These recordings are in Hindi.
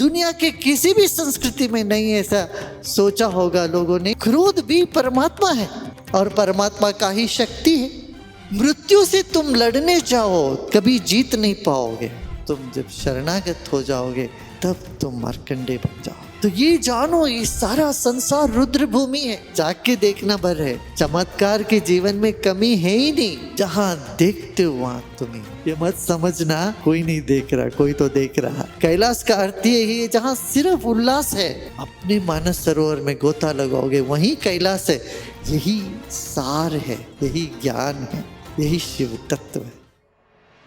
दुनिया के किसी भी संस्कृति में नहीं ऐसा सोचा होगा लोगों ने। क्रोध भी परमात्मा है और परमात्मा का ही शक्ति है। मृत्यु से तुम लड़ने जाओ कभी जीत नहीं पाओगे। तुम जब शरणागत हो जाओगे तब तुम मार्कंडेय बन जाओ। तो ये जानो, ये सारा संसार रुद्र भूमि है। जाग के देखना भर है। चमत्कार के जीवन में कमी है ही नहीं। जहाँ देखते हो वहाँ तुम्हें। ये मत समझना कोई नहीं देख रहा, कोई तो देख रहा। कैलाश का अर्थ यही है जहाँ सिर्फ उल्लास है। अपने मानस सरोवर में गोता लगाओगे वही कैलाश है। यही सार है, यही ज्ञान है, यही शिव तत्व है।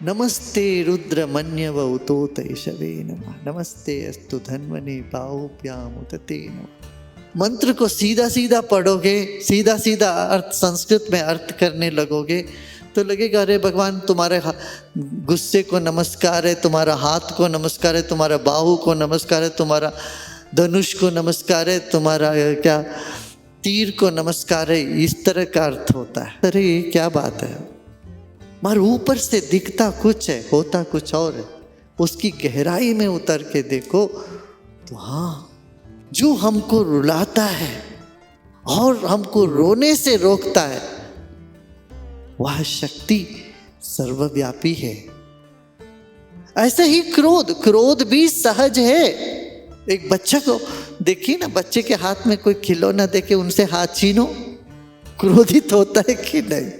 नमस्ते रुद्र मन्यव उतोतैषवे नमः। नमस्ते अस्तु धन्वने बाहुभ्याम उतते नमः। मंत्र को सीधा सीधा पढ़ोगे, सीधा सीधा अर्थ संस्कृत में अर्थ करने लगोगे तो लगेगा अरे भगवान तुम्हारे गुस्से को नमस्कार है, तुम्हारा हाथ को नमस्कार है, तुम्हारा बाहु को नमस्कार है, तुम्हारा धनुष को नमस्कार है, तुम्हारा क्या तीर को नमस्कार है। इस तरह का अर्थ होता है। अरे ये क्या बात है। मगर ऊपर से दिखता कुछ है, होता कुछ और है। उसकी गहराई में उतर के देखो तो हाँ, जो हमको रुलाता है और हमको रोने से रोकता है वह शक्ति सर्वव्यापी है। ऐसे ही क्रोध भी सहज है। एक बच्चा को देखिए ना, बच्चे के हाथ में कोई खिलौना देके उनसे हाथ छीनो, क्रोधित होता है कि नहीं?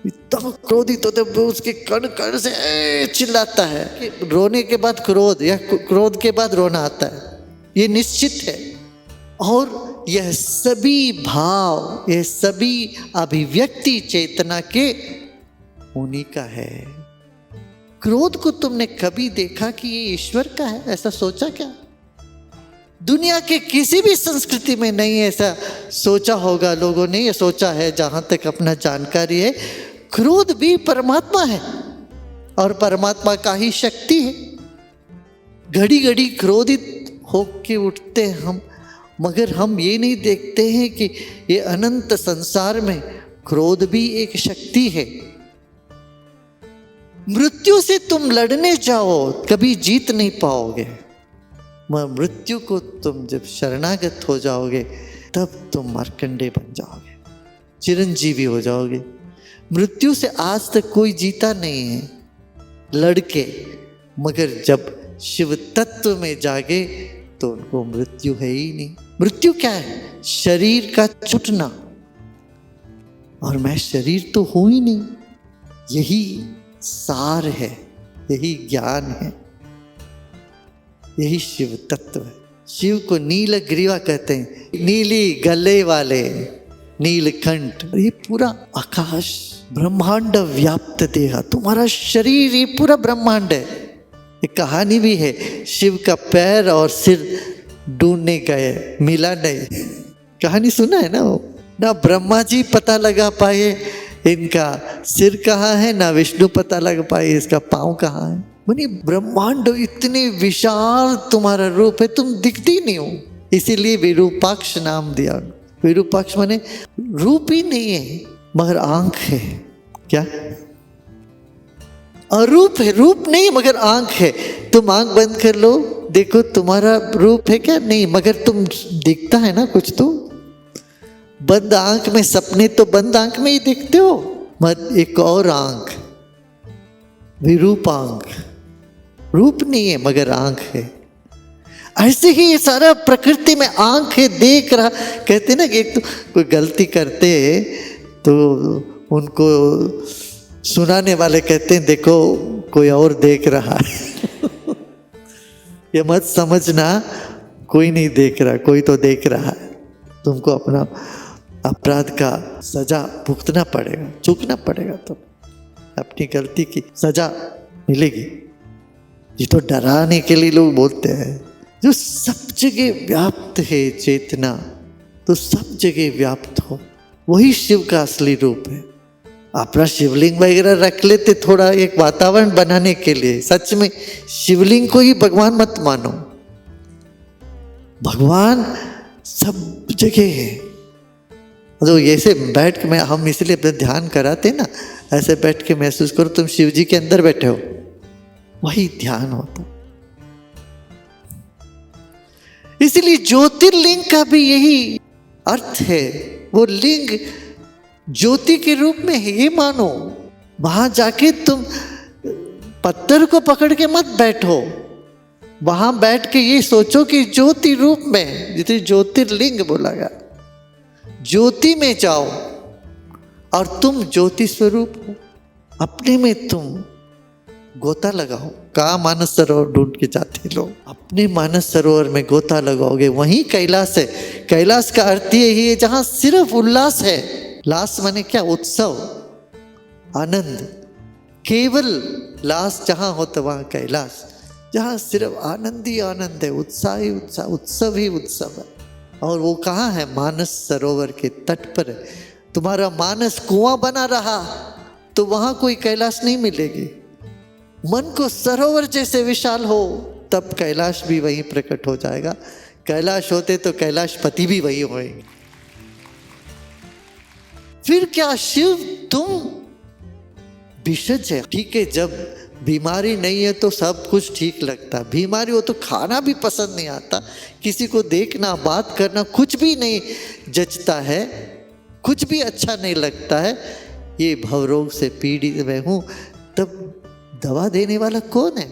इतना क्रोधित होता है, उसके कण कण से चिल्लाता है कि रोने के बाद क्रोध या क्रोध के बाद रोना आता है, ये निश्चित है। और यह सभी भाव, यह सभी अभिव्यक्ति चेतना के उन्हीं का है। क्रोध को तुमने कभी देखा कि ये ईश्वर का है? ऐसा सोचा क्या? दुनिया के किसी भी संस्कृति में नहीं ऐसा सोचा होगा लोगों ने। ये सोचा है जहां तक अपना जानकारी है। क्रोध भी परमात्मा है और परमात्मा का ही शक्ति है। घड़ी घड़ी क्रोधित होके उठते हैं हम, मगर हम ये नहीं देखते हैं कि ये अनंत संसार में क्रोध भी एक शक्ति है। मृत्यु से तुम लड़ने जाओ कभी जीत नहीं पाओगे। मृत्यु को तुम जब शरणागत हो जाओगे तब तुम मार्कंडेय बन जाओगे, चिरंजीवी हो जाओगे। मृत्यु से आज तक कोई जीता नहीं है लड़के, मगर जब शिव तत्व में जागे तो उनको मृत्यु है ही नहीं। मृत्यु क्या है? शरीर का छूटना। और मैं शरीर तो हूं ही नहीं। यही सार है, यही ज्ञान है, यही शिव तत्व है। शिव को नीलग्रीवा कहते हैं, नीली गले वाले, नीलकंठ। ये पूरा आकाश ब्रह्मांड व्याप्त देहा, तुम्हारा शरीर ये पूरा ब्रह्मांड है। एक कहानी भी है, शिव का पैर और सिर ढूंढने गए, मिला नहीं। कहानी सुना है ना? ना ब्रह्मा जी पता लगा पाए इनका सिर कहाँ है, ना विष्णु पता लगा पाए इसका पाँव कहाँ है। मानी ब्रह्मांड इतने विशाल तुम्हारा रूप है, तुम दिखती ही नहीं हो। इसीलिए विरूपाक्ष नाम दिया। विरूपाक्ष माने रूप ही नहीं है मगर आंख है। क्या? अरूप है, रूप नहीं मगर आंख है। तुम आंख बंद कर लो, देखो तुम्हारा रूप है क्या? नहीं, मगर तुम दिखता है ना कुछ तो। बंद आंख में सपने तो बंद आंख में ही देखते हो। मत एक और आंख, विरूपांक, रूप नहीं है मगर आंख है। ऐसे ही ये सारा प्रकृति में आंख है, देख रहा। कहते ना कि एक तो कोई गलती करते तो उनको सुनाने वाले कहते हैं देखो कोई और देख रहा है। ये मत समझना कोई नहीं देख रहा, कोई तो देख रहा है। तुमको अपना अपराध का सजा भुगतना पड़ेगा, चूकना पड़ेगा। तो अपनी गलती की सजा मिलेगी। ये तो डराने के लिए लोग बोलते हैं। जो सब जगह व्याप्त है चेतना, तो सब जगह व्याप्त हो, वही शिव का असली रूप है। अपना शिवलिंग वगैरह रख लेते थोड़ा एक वातावरण बनाने के लिए। सच में शिवलिंग को ही भगवान मत मानो। भगवान सब जगह है। तो ऐसे बैठ के हम इसलिए अपने ध्यान कराते ना, ऐसे बैठ के महसूस करो तुम शिव जी के अंदर बैठे हो, वही ध्यान होता। इसलिए ज्योतिर्लिंग का भी यही अर्थ है। वो लिंग ज्योति के रूप में है, ये मानो। वहां जाके तुम पत्थर को पकड़ के मत बैठो, वहां बैठ के ये सोचो कि ज्योति रूप में, जिसे ज्योतिर्लिंग बोला गया, ज्योति में जाओ और तुम ज्योति स्वरूप हो। अपने में तुम गोता लगाओ। कहाँ मानस सरोवर ढूंढ के जाते लोग, अपने मानस सरोवर में गोता लगाओगे, वहीं कैलाश है। कैलाश का अर्थ यही है जहां सिर्फ उल्लास है। लास माने क्या? उत्सव, आनंद। केवल लास जहां होता वहां कैलाश, जहां सिर्फ आनंद ही आनंद है, उत्साह ही उत्साह, उत्सव ही उत्सव है। और वो कहाँ है? मानस सरोवर के तट पर है। तुम्हारा मानस कुआं बना रहा तो वहां कोई कैलाश नहीं मिलेगी। मन को सरोवर जैसे विशाल हो तब कैलाश भी वहीं प्रकट हो जाएगा। कैलाश होते तो कैलाशपति भी वही होंगे। फिर क्या शिव तुम भिषज है? ठीक है, जब बीमारी नहीं है तो सब कुछ ठीक लगता, बीमारी हो तो खाना भी पसंद नहीं आता, किसी को देखना, बात करना कुछ भी नहीं जचता है, कुछ भी अच्छा नहीं लगता है। ये भवरोग से पीड़ित मैं हूं, तब दवा देने वाला कौन है?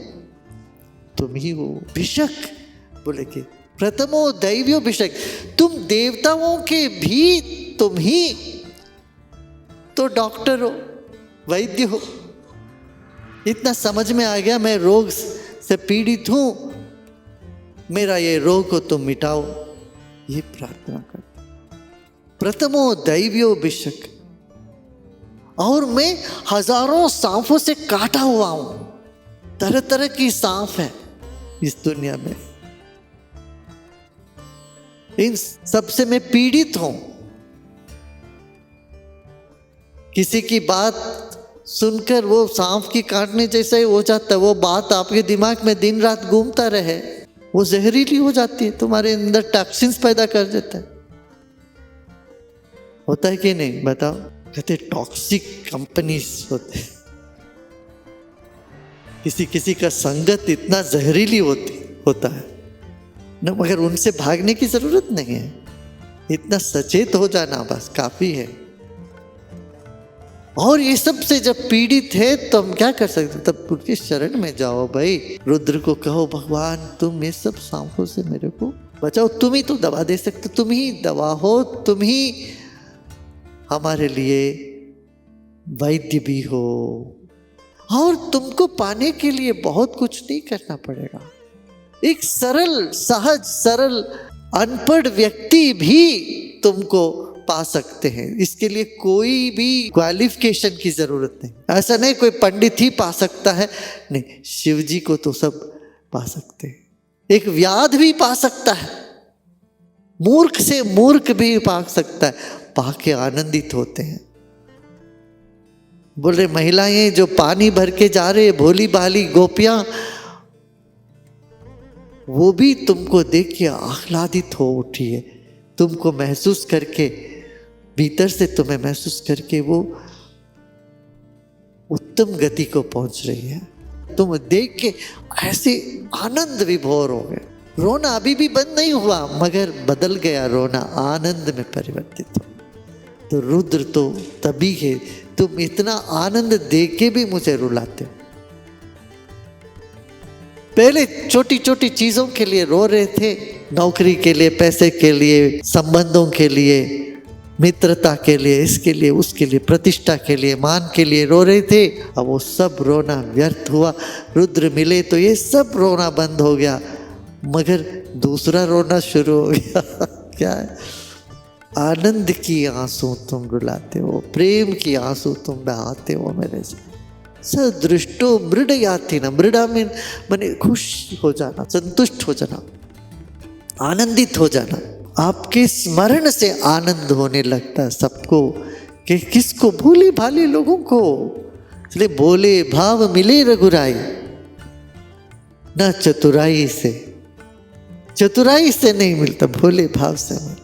तुम ही हो। भिषक बोले कि प्रथमो दैव्यो भिषक, तुम देवताओं के भी तुम ही तो डॉक्टर हो, वैद्य हो। इतना समझ में आ गया, मैं रोग से पीड़ित हूं, मेरा ये रोग को तुम मिटाओ, ये प्रार्थना कर। प्रथमो दैव्यो भिषक, और मैं हजारों सांपों से काटा हुआ हूं। तरह तरह की सांप है इस दुनिया में, इन सबसे मैं पीड़ित हूं। किसी की बात सुनकर वो सांप की काटने जैसा ही हो जाता है, वो बात आपके दिमाग में दिन रात घूमता रहे, वो जहरीली हो जाती है, तुम्हारे अंदर टॉक्सिन्स पैदा कर देता है। होता है कि नहीं? बताओ। कहते टॉक्सिक कंपनीज होते, किसी किसी का संगत इतना जहरीली होता है ना, मगर उनसे भागने की जरूरत नहीं है, इतना सचेत हो जाना बस काफी है। और ये सब से जब पीड़ित है तो हम क्या कर सकते? तब उनके शरण में जाओ भाई, रुद्र को कहो भगवान तुम ये सब सांपों से मेरे को बचाओ, तुम ही तो दवा दे सकते, तुम ही दवा हो, तुम ही हमारे लिए वैद्य भी हो। और तुमको पाने के लिए बहुत कुछ नहीं करना पड़ेगा। एक सरल, सहज, सरल अनपढ़ व्यक्ति भी तुमको पा सकते हैं। इसके लिए कोई भी क्वालिफिकेशन की जरूरत नहीं। ऐसा नहीं कोई पंडित ही पा सकता है, नहीं, शिव जी को तो सब पा सकते हैं। एक व्याध भी पा सकता है, मूर्ख से मूर्ख भी पा सकता है, पाके आनंदित होते हैं। बोल रहे महिलाएं जो पानी भर के जा रहे, भोली भाली गोपियां, वो भी तुमको देख के आह्लादित हो उठी है। तुमको महसूस करके, भीतर से तुम्हें महसूस करके वो उत्तम गति को पहुंच रही है। तुम देख के ऐसे आनंद विभोर हो गए। रोना अभी भी बंद नहीं हुआ, मगर बदल गया रोना, आनंद में परिवर्तित हो। तो रुद्र तो तभी है, तुम इतना आनंद देख के भी मुझे रुलाते हो। पहले छोटी छोटी चीजों के लिए रो रहे थे, नौकरी के लिए, पैसे के लिए, संबंधों के लिए, मित्रता के लिए, इसके लिए, उसके लिए, प्रतिष्ठा के लिए, मान के लिए रो रहे थे। अब वो सब रोना व्यर्थ हुआ। रुद्र मिले तो ये सब रोना बंद हो गया, मगर दूसरा रोना शुरू हो गया। क्या है? आनंद की आंसू तुम रुलाते हो, प्रेम की आंसू तुम बहाते हो मेरे से। सदृष्टो मृडयाति न, मृडा में माने खुश हो जाना, संतुष्ट हो जाना, आनंदित हो जाना। आपके स्मरण से आनंद होने लगता है सबको। कि किसको? भोले भाले लोगों को। इसलिए भोले भाव मिले रघुराई, न चतुराई से, चतुराई से नहीं मिलता, भोले भाव से मिलता।